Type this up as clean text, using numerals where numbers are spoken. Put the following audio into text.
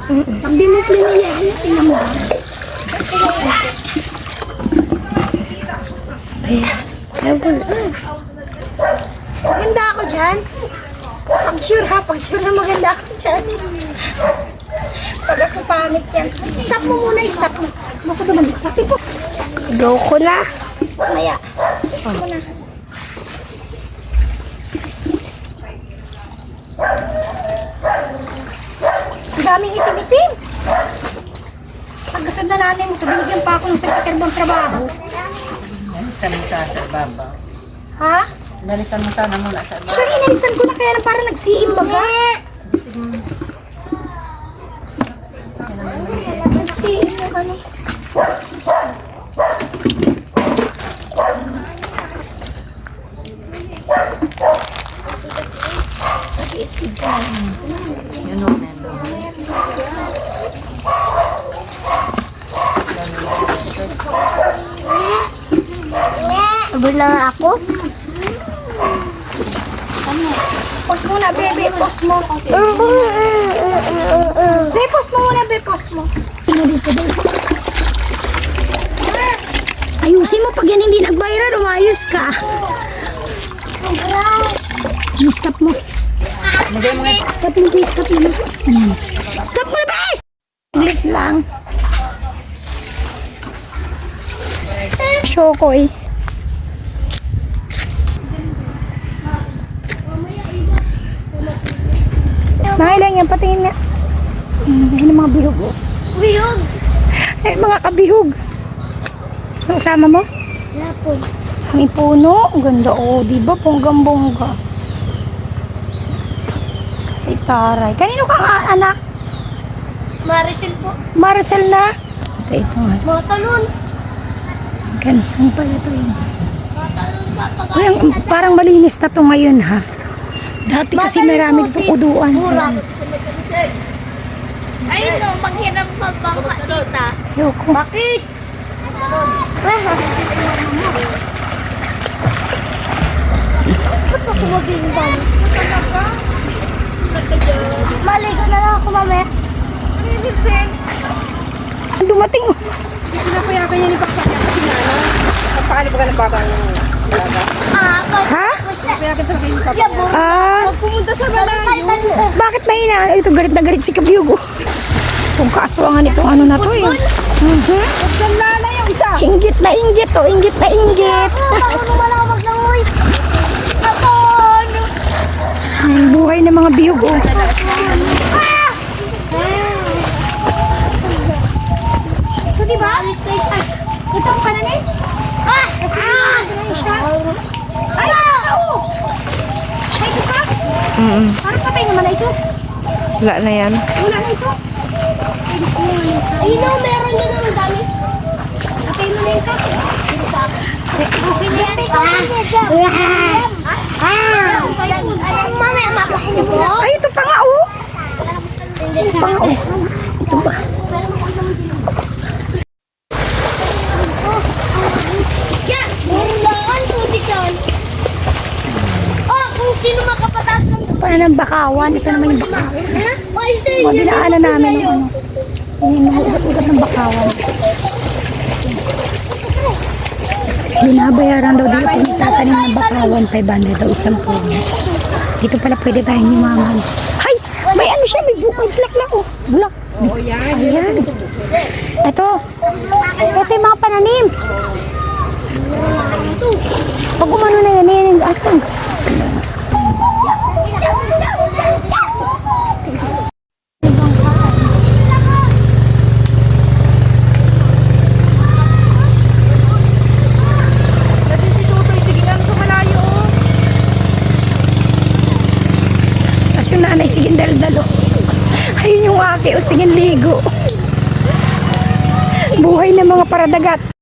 Pag di mo pinili, tingnan mo. Maganda ako dyan. Pag sure na maganda ako dyan. Pag ako pangit yan. Stop mo muna, stop mo. Ako naman, stop ko. Go ko na. Maya. Ako na. Ang daming itim-itim. Pagkasad na namin mo, binigyan pa ako ng sekreterbang trabaho. Nalisan mo sa baba. Ha? Nalisan mo sana muna sa baba. Siya, inalisan ko na kaya lang para nagsiim baga. Nagsiim yung ano. Nag-i-speed ka na. Yun o, nendo. Abot lang ako. Pause muna, bebe. Pause mo. Be, pause mo muna, be. Pause mo. Ayusin mo pag yan hindi nag-viral, umayos ka. Stop mo. Stop mo, be. Stop mo. Yan. Stop mo na, be! Saglit lang. Shokoy. Nakailan yan, patingin nga. Ayun ang mga bihog. Bihog. Eh, mga kabihog. Sino kasama mo? Wala po. May puno. Ang ganda. Oh, diba? Bonggang-bongga. Ay, taray. Kanino ka nga, anak? Maricel po. Maricel na? Ito nga. Mga talon. Gansong pala ito yun. Mga talon pa. Ay, parang malinis na ito ngayon, ha? Dati kasi marami ditong uduan. Ayun o, paghiram pa bang makita. Yoko. Bakit? Ba't ako mabimbang? Maligo na lang ako, mami. Dumating. Sinapayagan niya ni Papa niya kasi nga, no? Pagpakali ba ka ng baba ng baba? Ha? Sinapayagan sa kayo ni Papa Yabo. Ah, Pumunta sa malayo. bakit may ina? Ito, garit na garit si Kabiyog. Kung kaaswangan itong ano na to eh. Huwag kang lala yung isa. Inggit na inggit, oh. Inggit na inggit. Ano wala ako maglangoy? Ako! Ang buhay ng mga biyog, oh. Ito diba? Ito ang kananin? Ah! Ay, oo! Ay, ito ka? Parang patay naman na ito. Wala na yan. Wala na ito. Ayun o, meron din ang dami. Patay mo na ito. Okay na yan. Mami, mapakunin mo. Ay, ito pa nga, oh. Ito pa nga, oh. Ito ba? Yan! Meron lang, sudik yan. Oh, kung sino makapataas ng... Paano ang bakawan? Ito naman yung bakawan. Ay, sa'yo. O, dinaanan namin yung ano. Yung mga ugat-ugat ng bakawan. Binabayaran daw dito kung itatanim ng bakawan, 500 daw isang puno. Dito pala pwede tayong yumaman. Hay! May ano siya, may bulaklak, oh. Bulak. Oo, yan. Ayan. Ito. Ito yung mga pananim. Pag umano na yan, yan. Ano? Natin si Tutoy. Sige nga, sa malayo. Tapos yung nanay, sige daldalo. Ayun yung ate, o sige ligo. Buhay ng mga paradagat.